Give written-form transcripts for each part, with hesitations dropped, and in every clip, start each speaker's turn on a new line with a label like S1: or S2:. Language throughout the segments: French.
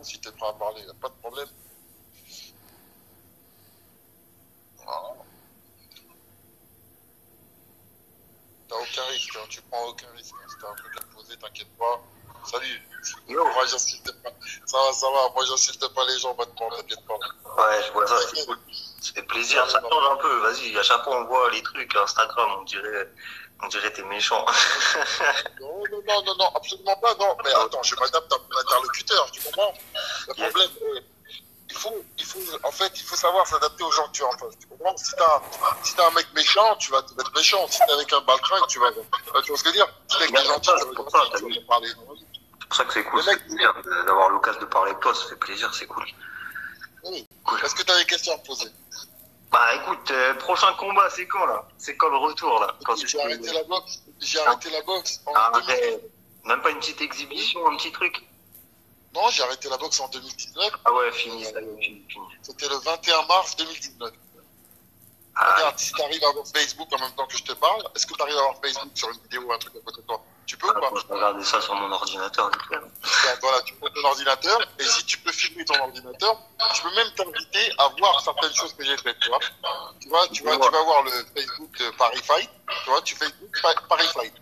S1: si t'es prêt à parler, y a pas de problème. Voilà. T'as aucun risque, hein, tu prends aucun risque. Si t'as un truc à te poser, t'inquiète pas. Salut.
S2: Yo.
S1: Moi, j'insulte pas. Ça va. Moi, j'insulte pas les gens maintenant, t'inquiète pas.
S2: Ouais, je vois ça, c'est cool. Ça fait plaisir, ça change un peu. Vas-y, à chaque fois on voit les trucs Instagram, on dirait t'es méchant.
S1: Non, absolument pas, non. Mais attends, je m'adapte à mon interlocuteur, tu comprends? Le problème, en fait, il faut savoir s'adapter aux gens que tu as en face. Tu comprends? Si t'as un mec méchant, tu vas être méchant. Si t'es avec un baltringue, tu vois ce que je veux dire? Si t'es avec des gentils, tu vas parler.
S2: C'est pour ça que c'est cool, c'est plaisir d'avoir l'occasion de parler avec toi, ça fait plaisir, c'est cool.
S1: Oui. Cool. Est-ce que tu as des questions à me poser?
S2: Bah écoute, prochain combat, c'est quand là? C'est quand le retour là?
S1: J'ai arrêté la boxe. J'ai arrêté la boxe en
S2: même pas une petite exhibition, un petit truc?
S1: Non, j'ai arrêté la boxe en 2019.
S2: Ah ouais, fini, ça y est, fini.
S1: C'était le 21 mars 2019. Regarde, si tu arrives à avoir Facebook en même temps que je te parle, est-ce que tu arrives à avoir Facebook sur une vidéo ou un truc à côté de toi? Tu peux ou pas?
S2: Je vais regarder ça sur mon ordinateur.
S1: Voilà, tu prends ton ordinateur, et si tu peux filmer ton ordinateur, je peux même t'inviter à voir certaines choses que j'ai faites, tu vois. Tu vas voir le Facebook de Paris Fight, tu vois, tu fais Paris Fight.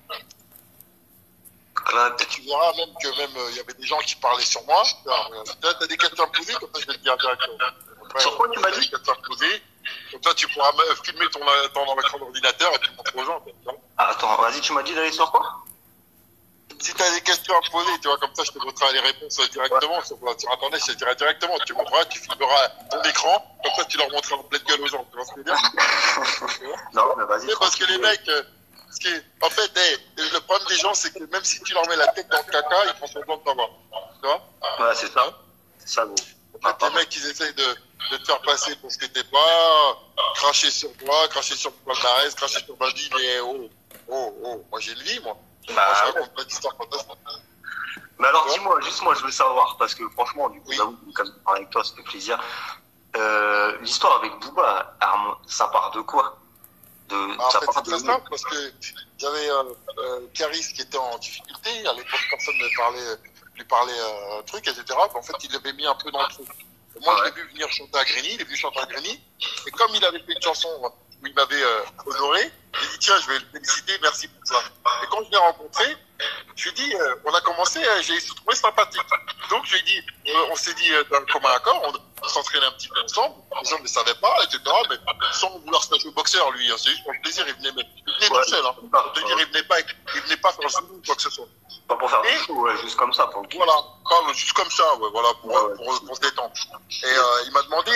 S1: Et tu verras même que il y avait des gens qui parlaient sur moi. Tu as des questions à me poser, comme ça je vais te dire directement.
S2: Sur quoi tu m'as dit?
S1: Des questions à me poser. Comme ça, tu pourras filmer ton écran d'ordinateur et puis montrer aux gens.
S2: Ah, attends, vas-y, tu m'as dit d'aller sur quoi?
S1: Si tu as des questions à me poser, tu vois, comme ça, je te montrerai les réponses directement sur Internet, je te dirai directement. Tu montreras, tu filmeras ton écran, comme ça, tu leur montreras en pleine gueule aux gens. Tu vois ce que je veux dire?
S2: Non, mais vas-y.
S1: Parce que les mecs, en fait, le problème des gens, c'est que même si tu leur mets la tête dans le caca, ils font semblant de t'avoir. Tu vois?
S2: Ouais, c'est ça. C'est ça, gros.
S1: En fait, les mecs, ils essayent de te faire passer pour ce que t'es pas, cracher sur toi, cracher sur le palmarès, cracher sur ma vie, mais moi j'ai une vie, moi. Moi, je raconte pas d'histoire fantastique.
S2: Mais alors, dis-moi, juste moi, je veux savoir, parce que franchement, du coup, j'avoue, comme je parle avec toi, ça fait plaisir. L'histoire avec Booba, ça part de quoi?
S1: En fait, c'est très simple, parce que j'avais Caris qui était en difficulté, à l'époque, personne ne lui parlait truc, etc. En fait, il l'avait mis un peu dans le truc. Moi, je l'ai vu venir chanter à Grigny, il est venu chanter à Grigny, et comme il avait fait une chanson où il m'avait honoré, j'ai dit, tiens, je vais le féliciter, merci pour ça. Et quand je l'ai rencontré, je lui ai dit, on a commencé, j'ai trouvé sympathique. Donc, je lui ai dit, on s'est dit d'un commun accord, on s'entraînait un petit peu ensemble, les gens ne le savaient pas, etc. Mais sans vouloir se jouer boxeur, lui, c'est juste pour le plaisir, il venait tout seul. Hein. Pour te dire, il venait pas faire un zoom ou quoi que ce soit.
S2: Pas pour faire des shows, ouais, juste comme ça, pour le kiff.
S1: Voilà, juste comme ça, ouais, voilà, pour se détendre. Et il m'a demandé,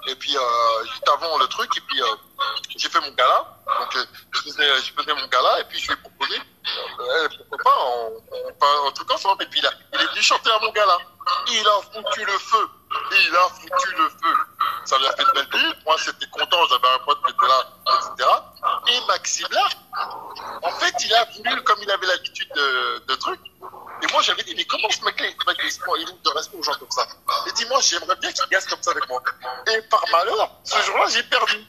S1: et puis juste avant le truc, et puis j'ai fait mon gala, donc je faisais mon gala, et puis je lui ai proposé, pourquoi pas, on fait un truc ensemble, et puis il est venu chanter à mon gala. Il a foutu le feu, ça lui a fait de belle vie, moi c'était content, j'avais un pote qui était là, etc. Et Maxime là, en fait, il a voulu, comme il avait l'habitude de trucs, et moi j'avais dit, mais comment ce mec-là, il manque de respect aux gens comme ça? Et dit, moi j'aimerais bien qu'il gagne comme ça avec moi. Et par malheur, ce jour-là, j'ai perdu.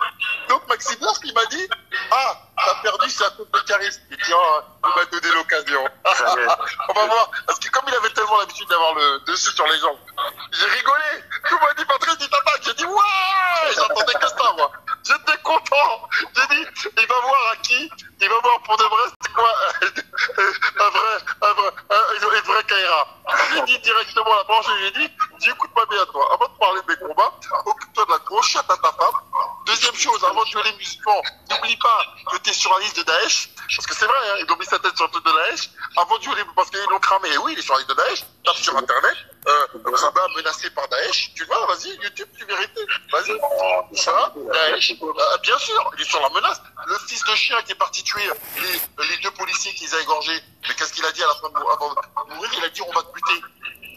S1: Donc Maxime là, il m'a dit, ah, t'as perdu, c'est à cause de Caris. Il dit, oh, il m'a donné l'occasion. On va voir, parce que comme il avait tellement l'habitude d'avoir le dessus sur les jambes, j'ai rigolé. Tout m'a dit, Patrick, il t'attaque. J'ai dit, ouais, j'attendais que ça, moi. J'étais content. J'ai dit, il va voir à qui, il va voir pour de vrai, c'est quoi un vrai Kaira. J'ai dit directement à la planche, j'ai dit, écoute-moi bien, toi, avant de parler de mes combats, occupe-toi de la grosse chatte à ta femme. Deuxième chose, avant de jouer les musulmans, n'oublie pas que tu es sur la liste de Daesh, parce que c'est vrai, hein, ils ont mis sa tête sur le truc de Daesh, avant de jouer parce qu'ils l'ont cramé. Et oui, il est sur la liste de Daesh, tape sur Internet, Rabat menacé par Daesh, tu vois, vas-y, YouTube, tu vérités, vas-y, ça, Daesh, bien sûr, il est sur la menace. Le fils de chien qui est parti tuer les deux policiers qu'ils a égorgés, mais qu'est-ce qu'il a dit à la fin avant de mourir? Il a dit, on va te buter.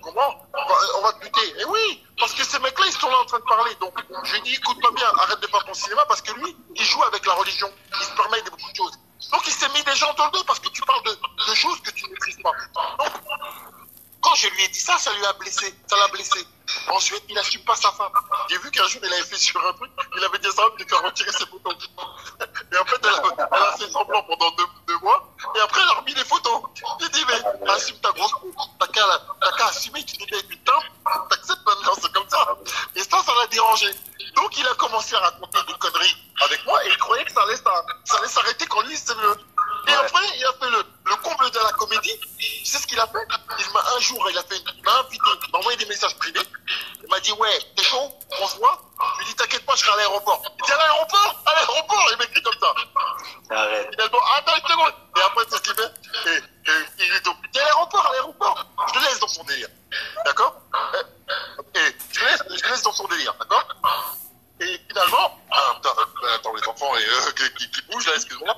S1: Comment? On va te buter. Et oui, parce que ces mecs-là, ils sont là en train de parler. Donc, je lui ai dit, écoute-moi bien, arrête de faire ton cinéma, parce que lui, il joue avec la religion. Il se permet de beaucoup de choses. Donc, il s'est mis des gens dans le dos, parce que tu parles de choses que tu ne maîtrises pas. Donc, quand je lui ai dit ça, ça lui a blessé. Ça l'a blessé. Ensuite, il n'assume pas sa femme. J'ai vu qu'un jour, il avait fait sur un truc, il avait dit à sa femme de faire retirer ses photos. Et en fait, elle a fait semblant pendant deux mois. Et après, elle a remis les photos. J'ai dit, mais assume ta grosse coupe. T'as qu'à assumer que tu n'es ça allait s'arrêter quand lui, c'est le... Et après, il a fait le comble de la comédie. Tu sais ce qu'il a fait? Un jour, il m'a invité, il m'a envoyé des messages privés. Il m'a dit, ouais, t'es chaud? On se voit? Je lui ai dit, t'inquiète pas, je serai à l'aéroport. Il dit, à l'aéroport? À l'aéroport? Il m'écrit comme ça.
S2: Arrête.
S1: Finalement, attends une seconde. Et après, c'est ce qu'il fait. Et il est donc, à l'aéroport. Je le laisse dans son délire. D'accord? Et je le laisse dans son délire. D'accord? Et finalement, attends, les enfants qui bougent là, excuse-moi.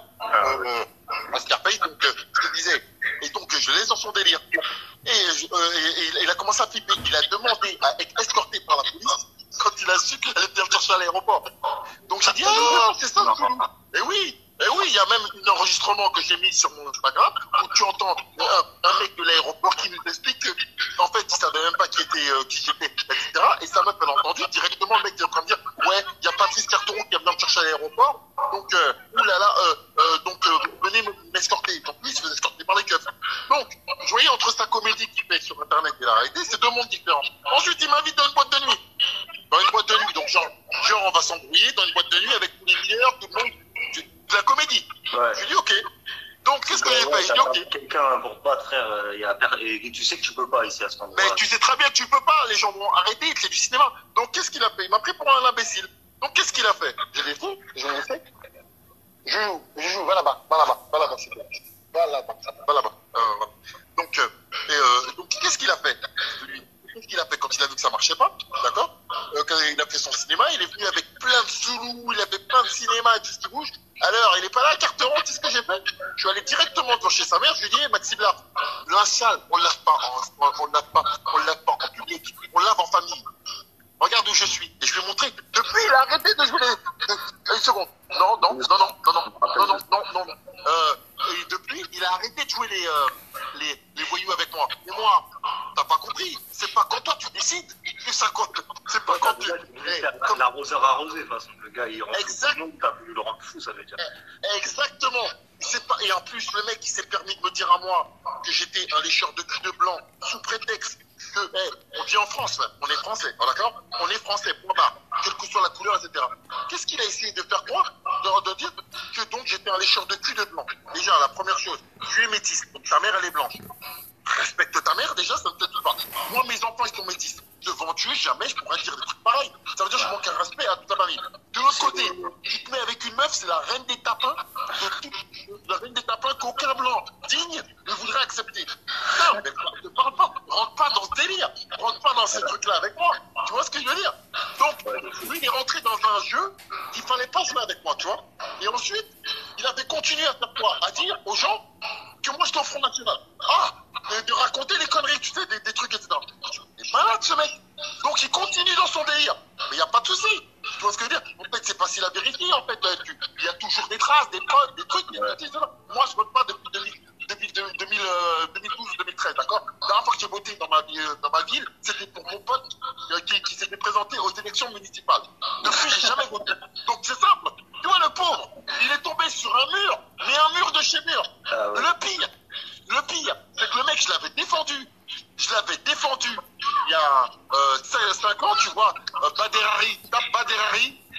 S1: À Scarface, donc, je te disais. Et donc, je le laisse dans son délire. Et il a commencé à flipper. Il a demandé à être escorté par la police quand il a su qu'il allait venir me chercher à l'aéroport. Donc, j'ai dit, ah, c'est ça, le Toulouse. Et oui, il y a même un enregistrement que j'ai mis sur mon Instagram où tu entends un mec de l'aéroport qui nous explique que, en fait, il savait même pas qui j'étais, etc. Et sa meuf, elle a entendu directement le mec qui est en train de dire, ouais, il y a Patrice Carteron qui va venir me chercher à l'aéroport. Donc, oulala, venez m'escorter. Donc, lui, il se faisait escorter par les keufs. Donc, je voyais entre sa comédie qu'il fait sur Internet et la réalité, c'est deux mondes différents. Ensuite, il m'invite dans une boîte de nuit. Donc, genre, on va s'embrouiller dans une boîte de nuit avec tous les mineurs, tout le monde. De la comédie. Ouais. Je lui dis ok. Donc qu'est-ce que j'ai fait? Je dis ok.
S2: Quelqu'un pour pas te faire, et tu sais que tu peux pas ici à ce moment-là.
S1: Mais tu sais très bien que tu peux pas, les gens vont arrêter, c'est du cinéma. Donc qu'est-ce qu'il a fait? Il m'a pris pour un imbécile. Donc qu'est-ce qu'il a fait? Je l'ai fait, je joue, va là-bas, c'est bien. Va là-bas. Donc qu'est-ce qu'il a fait? Qu'est-ce qu'il a fait quand il a vu que ça marchait pas? D'accord? Quand il a fait son cinéma, il est venu avec plein de Zoulous, il avait plein de cinéma et tout ce qui bouge. Alors, il est pas là à Carteron, tu sais ce que j'ai fait? Je suis allé directement devant chez sa mère, je lui ai dit, Maxime lave. La salle, on lave pas en public, on lave en famille. Regarde où je suis. Et je lui ai montré. Depuis, il a arrêté de jouer une seconde. Non. Et depuis, il a arrêté de jouer les voyous avec moi. Et moi, t'as pas compris. C'est pas quand toi tu décides que ça compte. C'est pas quand tu...
S2: L'arroseur arrosé, de toute façon. Le gars, il rentre.
S1: Exactement.
S2: T'as voulu le rendre fou, ça veut dire.
S1: Exactement. Et en plus, le mec, il s'est permis de me dire à moi que j'étais un lécheur de cul de blanc, sous prétexte que, on vit en France, on est français, d'accord? On est français, point barre, quelle que soit la couleur, etc. Qu'est-ce qu'il a essayé de faire croire? De dire que donc j'étais un lécheur de cul de blanc. Déjà, la première chose, tu es métisse, donc ta mère, elle est blanche. Respecte ta mère, déjà, ça ne peut-être pas. Moi, mes enfants, ils sont métis. Devant Dieu, jamais je pourrais dire des trucs pareils. Ça veut dire que je manque un respect à toute la famille. De l'autre côté, tu te mets avec une meuf, c'est la reine des tapins, la reine des tapins qu'aucun blanc digne ne voudrait accepter. Non, mais ne parle pas, rentre pas dans ce délire, rentre pas dans ces trucs-là avec moi. Tu vois ce que je veux dire? Donc, lui, il est rentré dans un jeu qu'il fallait pas jouer avec moi, tu vois. Et ensuite, il avait continué à faire quoi? À dire aux gens que moi, j'étais au Front National. De raconter des conneries, tu sais, des trucs, etc. Il est malade, ce mec. Donc, il continue dans son délire. Mais il n'y a pas de souci. Tu vois ce que je veux dire? En fait, c'est facile à vérifier, en fait. Il y a toujours des traces, des potes, des trucs, des petits, moi, je vote pas depuis 2012-2013, d'accord? La dernière fois que j'ai voté dans ma ville, c'était pour mon pote qui s'était présenté aux élections municipales. Depuis, j'ai jamais voté. Donc, c'est simple. Tu vois, le pauvre, il est tombé sur un mur, mais un mur de chez mur. Ah ouais. Le pire, c'est que le mec, je l'avais défendu il y a 5 ans, tu vois, Baderari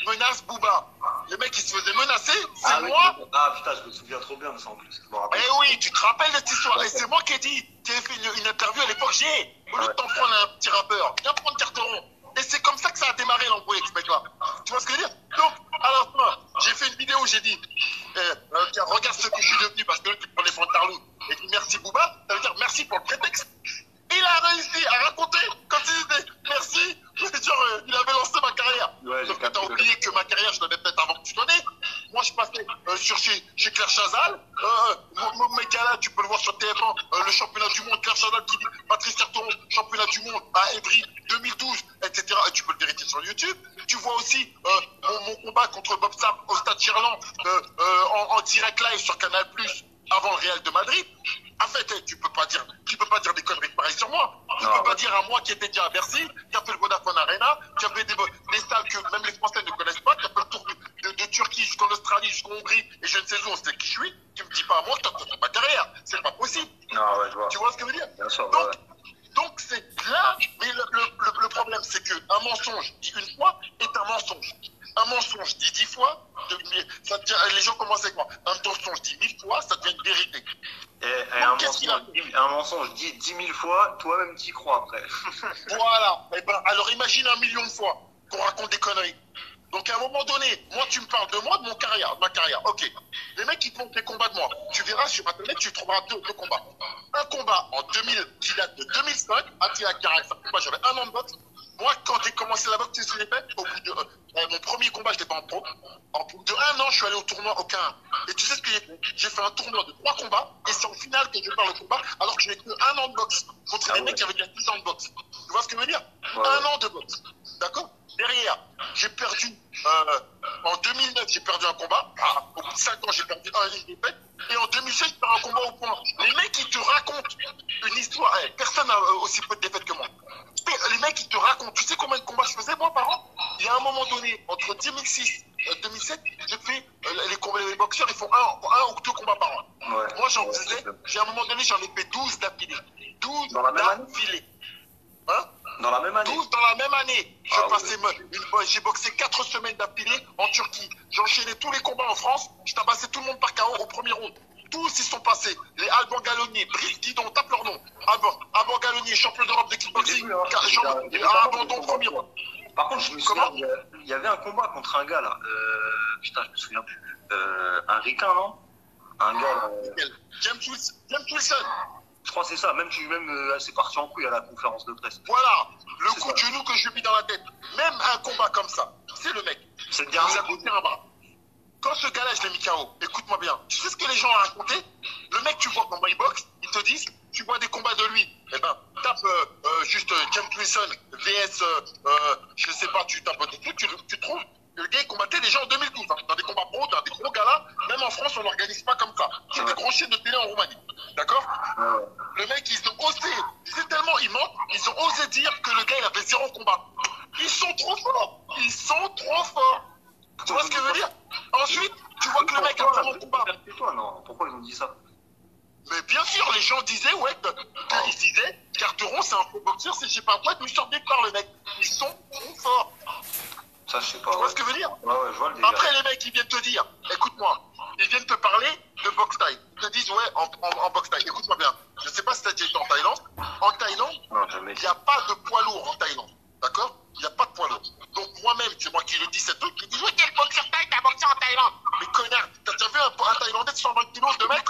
S1: menace Booba. Le mec, il se faisait menacer, c'est moi.
S2: Oui. Ah putain, je me souviens trop bien de ça en plus.
S1: Eh oui, tu te rappelles de cette histoire. Et c'est moi qui ai fait une interview à l'époque. Au lieu de t'en prendre un petit rappeur, viens prendre Carteron. Et c'est comme ça que ça a démarré l'embrouille avec ce mec-là. Tu vois ce que je veux dire? Donc, à la fin, j'ai fait une vidéo où j'ai dit, tiens, regarde ce que je suis devenu parce que là, tu prenais Fantarlou. Et dit merci Booba, ça veut dire merci pour le prétexte. Il a réussi à raconter comme si c'était merci. Genre, il avait lancé ma carrière. Ouais, sauf que t'as oublié que ma carrière, je l'avais faite avant que tu connais. Moi, je passais chez Claire Chazal. Mes gars-là, tu peux le voir sur TF1, le championnat du monde. Claire Chazal qui dit Patrice Carteron, championnat du monde à Évry 2012, etc. Et tu peux le vérifier sur YouTube. Tu vois aussi mon combat contre Bob Sapp au Stade Gerland en direct live sur Canal+, avant le Real de Madrid. En fait, tu peux pas dire des conneries pareilles sur moi. Tu peux pas dire à moi qui était déjà à Bercy, qui a fait le Vodafone Arena, qui a fait des salles que même les Français ne connaissent pas, qui a fait le tour de Turquie jusqu'en Australie, jusqu'en Hongrie, et je ne sais où, c'est qui je suis. Tu me dis pas à moi que tu as fait ma carrière. C'est pas possible.
S2: Non, ouais, je vois.
S1: Tu vois ce que je veux dire?
S2: Bien sûr,
S1: donc c'est là, mais le problème, c'est qu'un mensonge dit une fois est un mensonge. Un mensonge dit 10 fois, ça devient, les gens commencent avec moi. Un mensonge dit 1000 fois, ça devient une vérité.
S2: Et un mensonge dit 10 000 fois, toi-même t'y crois après.
S1: Voilà. Eh ben, alors imagine 1 million de fois qu'on raconte des conneries. Donc à un moment donné, moi tu me parles de moi, de ma carrière. Ok. Les mecs qui font des combats de moi, tu verras sur internet, tu trouveras deux combats. Un combat en 2000 qui date de 2005, Attila Karax. Moi j'avais 1 an de boxe. Moi quand j'ai commencé la boxe, c'est ce que j'ai fait. Au bout de mon premier combat, j'étais pas en pro. En bout de 1 an, je suis allé au tournoi au Cain. Et tu sais ce que j'ai fait? J'ai fait un tournoi de 3 combats et c'est en finale que je parle de combat alors que je n'ai que 1 an de boxe. Contre des mecs qui avaient déjà 10 ans de boxe. Tu vois ce que je veux dire? 1 an de boxe. D'accord? Derrière, j'ai perdu, en 2009, j'ai perdu un combat. Au bout de 5 ans, j'ai perdu une défaite. Et en 2016, j'ai perdu un combat au point. Les mecs, ils te racontent une histoire. Personne n'a aussi peu de défaites que moi. Les mecs, ils te racontent. Tu sais combien de combats je faisais, moi, par an? Il y a un moment donné, entre 2006 et 2007, j'ai fait les boxeurs, ils font un ou 2 combats par an. Ouais. Moi, j'en faisais, à un moment donné, j'en ai fait 12 d'affilée. 12 d'affilée. Hein?
S2: Dans la même année?
S1: 12 dans la même année. J'ai boxé 4 semaines d'affilée en Turquie. J'enchaînais tous les combats en France. Je tabassais tout le monde par KO au premier round. Tous y sont passés. Les Alban Gallonier, Brice Didon, tape leur nom. Alban Gallonier, champion d'Europe de kickboxing. Abandon au premier round.
S2: Par contre, je me souviens, il y avait un combat contre un gars là. Putain, je me souviens plus. Un ricain, non? Un gars.
S1: James Wilson.
S2: Je crois que c'est ça, même c'est parti en couille à la conférence de presse.
S1: Voilà, le coup de genou que je lui ai mis dans la tête. Même un combat comme ça, c'est le mec.
S2: C'est le
S1: il nous a coûté un bras. Quand ce gars-là, je l'ai mis KO, écoute-moi bien. Tu sais ce que les gens ont raconté? Le mec, tu vois dans My Box, ils te disent, tu vois des combats de lui. Eh ben, tape juste James Wilson, VS, je sais pas, tu tapes des trucs, tu trouves. Le gars, il combattait déjà en 2012, hein, dans des combats pro, dans des gros galas. Même en France, on n'organise pas comme ça. C'est des gros chiens de télé en Roumanie. D'accord? Le mec, ils ont osé. C'est tellement immense, ils ont osé dire que le gars, il avait 0 combat. Ils sont trop forts. Tu vois ce que je veux dire? Ensuite, tu vois que le mec a 0 combat.
S2: Non, pourquoi ils ont dit ça?
S1: Mais bien sûr, les gens disaient, ils disaient, Carteron, c'est un faux boxeur, c'est je sais pas quoi, mais ils sont bien par le mec. Ils sont trop forts.
S2: Ça, je sais pas.
S1: Tu vois ce que je veux dire?
S2: Ouais, je vois le délire.
S1: Après, les mecs, ils viennent te dire, écoute-moi, ils viennent te parler de boxe taille. Ils te disent, en boxe taille. Écoute-moi bien. Je sais pas si tu as déjà été en Thaïlande. En Thaïlande, il n'y a pas de poids lourd en Thaïlande. D'accord? Il n'y a pas de poids lourd. Donc, moi-même, c'est moi qui le dis, c'est truc. Ils disent, quel boxeur taille, t'as boxé en Thaïlande? Mais connard, t'as déjà vu un Thaïlandais de 120 kilos, de mec?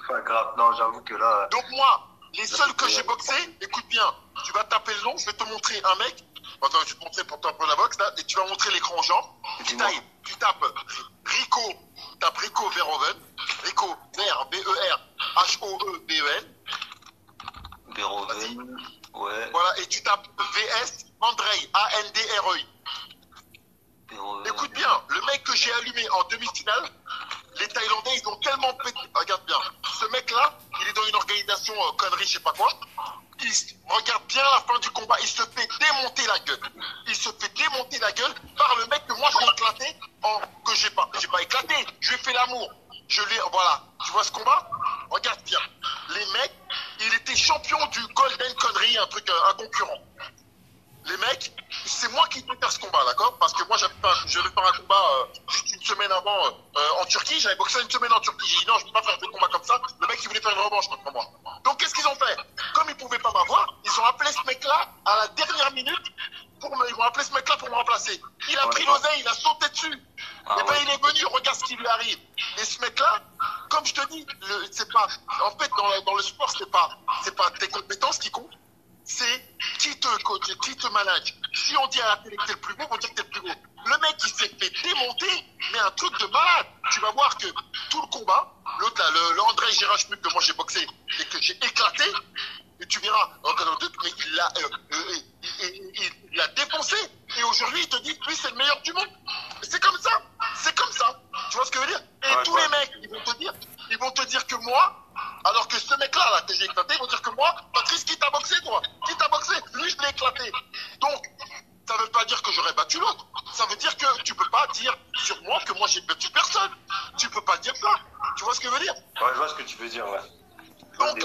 S2: Pas grave, non, j'avoue que là.
S1: Donc, moi, les seuls que j'ai boxés, écoute bien, tu vas taper le nom, je vais te montrer un mec. Attends, je vais te montrer pour toi un peu la boxe, là, et tu vas montrer l'écran aux gens. Tu tapes Rico, Verhoeven. Rico, Verhoeven.
S2: Verhoeven, ouais.
S1: Voilà, et tu tapes VS Andrei, Andrei. Écoute bien, le mec que j'ai allumé en demi-finale, les Thaïlandais, ils ont tellement pété. Regarde bien, ce mec-là, il est dans une organisation connerie, je sais pas quoi. Il regarde bien la fin du combat, il se fait démonter la gueule. Il se fait démonter la gueule par le mec que moi j'ai éclaté, que j'ai pas éclaté, je lui ai fait l'amour. Voilà, tu vois ce combat? Regarde bien. Les mecs, il était champion du Golden Connery, un concurrent. Les mecs, c'est moi qui devais faire ce combat, d'accord? Parce que moi, je devais faire un combat juste une semaine avant en Turquie. J'avais boxé une semaine en Turquie. J'ai dit non, je ne peux pas faire des combats comme ça. Le mec, il voulait faire une revanche contre moi. Donc, qu'est-ce qu'ils ont fait? Comme ils ne pouvaient pas m'avoir, ils ont appelé ce mec-là à la dernière minute. Ils vont appeler ce mec-là pour me remplacer. Il a pris l'oseille, il a sauté dessus. Et ben, il est venu, regarde ce qui lui arrive. Et ce mec-là, comme je te dis, c'est pas. En fait, dans le sport, c'est pas tes compétences qui comptent. C'est qui te manage. Si on dit à la télé que t'es le plus beau, on va dire que t'es le plus beau. Le mec, il s'est fait démonter, mais un truc de malade. Tu vas voir que tout le combat, l'autre là, le André Gérard-Schmuck que moi j'ai boxé et que j'ai éclaté, et tu verras, mais il l'a défoncé. Et aujourd'hui, il te dit, lui, c'est le meilleur du monde. C'est comme ça. Tu vois ce que je veux dire? Et tous les mecs, ils vont te dire que moi, alors que ce mec-là, que j'ai éclaté, ils vont dire que moi, Patrice, qui t'a boxé, toi? Qui t'a boxé? Lui, je l'ai éclaté. Donc, ça veut pas dire que j'aurais battu l'autre. Ça veut dire que tu peux pas dire sur moi que moi, j'ai battu personne. Tu peux pas dire ça. Tu vois ce que je veux dire?
S2: Ouais, je vois ce que tu veux dire, ouais.
S1: Donc,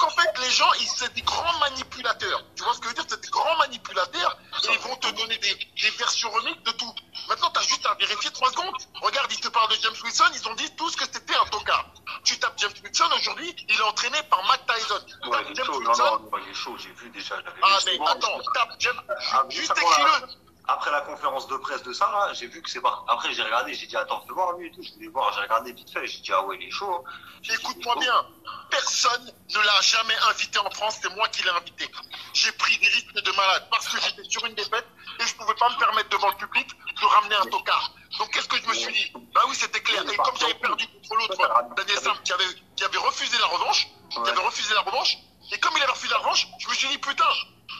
S1: en fait, fait, les gens, c'est des grands manipulateurs. Tu vois ce que je veux dire? C'est des grands manipulateurs et ils vont te donner des versions remix de tout. Maintenant, tu as juste à vérifier 3 secondes. Regarde, ils te parlent de James Wilson, ils ont dit tous que c'était un tocard. Tu tapes James Wilson, aujourd'hui, il est entraîné par Mike Tyson.
S2: Ouais, il est chaud, non, il est chaud, j'ai vu déjà.
S1: Ah, mais attends, tape James, juste écris-le.
S2: Après la conférence de presse de ça, là, j'ai vu que c'est pas. Après, j'ai regardé, j'ai dit, attends, fais voir lui et tout. Je voulais voir, j'ai regardé vite fait, j'ai dit, ah ouais, il est chaud.
S1: Écoute-moi bien, personne ne l'a jamais invité en France, c'est moi qui l'ai invité. J'ai pris des risques de malade parce que j'étais sur une défaite et je pouvais pas me permettre devant le public de ramener un tocard. Donc qu'est-ce que je me suis dit? Bah oui, c'était clair. Et comme j'avais perdu contre l'autre, Daniel Sam, qui avait refusé la revanche, et comme il avait refusé la revanche, je me suis dit, putain,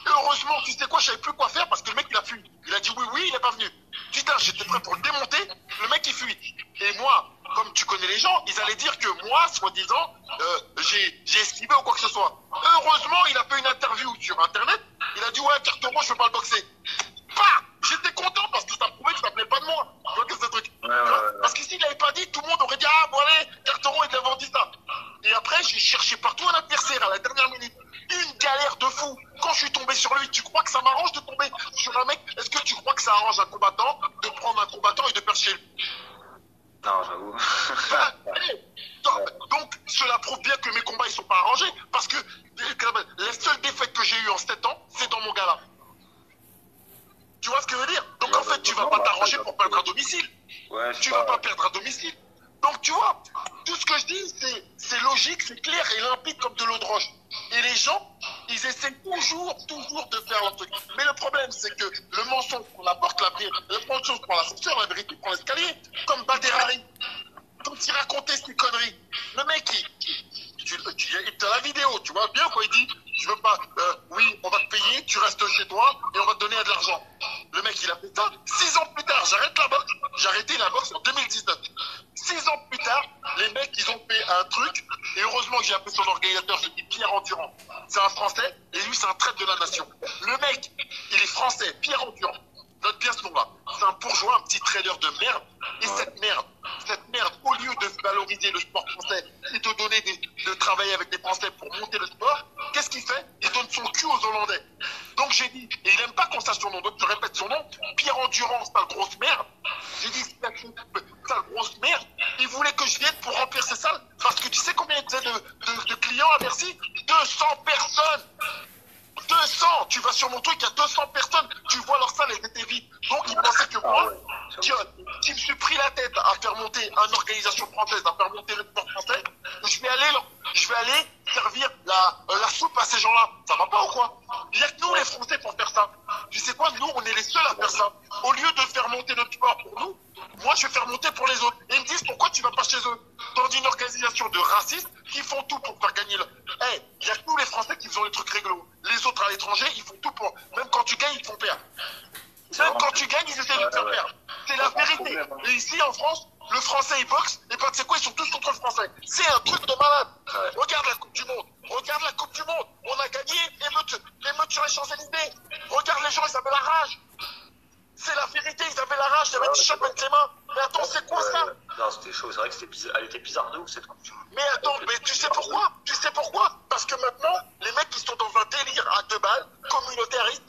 S1: heureusement, tu sais quoi, je savais plus quoi faire parce que le mec il a fui. Il a dit oui, il est pas venu. Putain, j'étais prêt pour le démonter, le mec il fuit. Et moi, comme tu connais les gens, ils allaient dire que moi, soi-disant, j'ai esquivé ou quoi que ce soit. Heureusement, il a fait une interview sur internet, il a dit ouais, carte rouge, je peux pas le boxer. Bah, j'étais content parce que ça prouvait que ça venait pas de moi. Tu vois que ce truc. Parce que s'il l'avait pas dit, tout le monde aurait dit ah bon allez, Carteron il avait dit ça. Et après, j'ai cherché partout un adversaire à la dernière minute. Une galère de fou. Quand je suis tombé sur lui, tu crois que ça m'arrange de tomber sur un mec? Est-ce que tu crois que ça arrange un combattant de prendre un combattant et de perdre chez lui?
S2: Non, j'avoue.
S1: Donc, cela prouve bien que mes combats ils sont pas arrangés. Parce que la seule défaite que j'ai eue en 7 ans, c'est dans mon gala. Tu vois ce que je veux dire? Donc en fait, tu vas pas t'arranger pour perdre à domicile.
S2: Ouais,
S1: tu vas pas perdre à domicile. Donc tu vois, tout ce que je dis, c'est logique, c'est clair et limpide comme de l'eau de roche. Et les gens, ils essaient toujours de faire leur truc. Mais le problème, c'est que le mensonge prend la porte, le mensonge prend l'ascenseur, la vérité prend l'escalier. Comme Baderari, quand il racontait ces conneries. Le mec, il t'a la vidéo, tu vois bien quoi, il dit, je veux pas, oui, on va te payer, tu restes chez toi et on va te donner de l'argent. Le mec, il a fait ça. 6 ans plus tard, j'arrête la boxe. J'ai arrêté la boxe en 2019. 6 ans plus tard, les mecs, ils ont fait un truc. Et heureusement que j'ai appelé son organisateur, c'est Pierre Endurant. C'est un Français, et lui, c'est un traître de la nation. Le mec, il est français, Pierre Endurant. Note bien ce nom-là. C'est un bourgeois, un petit trader de merde. Et cette merde, au lieu de valoriser le sport français et de donner de travailler avec des Français pour monter le sport, qu'est-ce qu'il fait? Il donne son cul aux Hollandais. Donc j'ai dit, et il aime pas qu'on sache son nom, donc je répète son nom, Pierre Endurance, sale grosse merde. J'ai dit, sale grosse merde. Il voulait que je vienne pour remplir ces salles, parce que tu sais combien il faisait de clients à Bercy? 200 personnes. 200, tu vas sur mon truc, il y a 200 personnes, tu vois leur salle, elle était vide. Donc ils pensaient que moi, qui me suis pris la tête à faire monter une organisation française, à faire monter le sport français, je vais aller servir la soupe à ces gens-là. Ça va pas ou quoi? Il y a que nous les Français pour faire ça. Tu sais quoi, nous on est les seuls à faire ça. Au lieu de faire monter notre sport pour nous, moi je vais faire monter pour les autres. Et ils me disent pourquoi tu vas pas chez eux? Dans une organisation de racistes qui font tout pour faire gagner le. Il y a que nous les Français qui faisons les trucs réglo. Les autres à l'étranger, ils font tout pour. Même quand tu gagnes, ils te font perdre. Même quand tu gagnes, ils essaient de te faire perdre. C'est la vérité. Et ici en France, le français il boxe, et ben tu sais quoi, ils sont tous contre le français. C'est un truc de malade. Regarde la Coupe du Monde. On a gagné, émeute sur les Champs-Élysées. Regarde les gens, ils avaient la rage. C'est la vérité, ils avaient la rage, ils avaient des chocs avec les mains. Mais attends, c'est quoi ça?
S2: Non, c'était chaud, c'est vrai que elle était bizarre de ouf cette Coupe du Monde.
S1: Mais attends, mais tu sais pourquoi? Parce que maintenant, les mecs ils sont dans un délire à 2 balles, communautariste,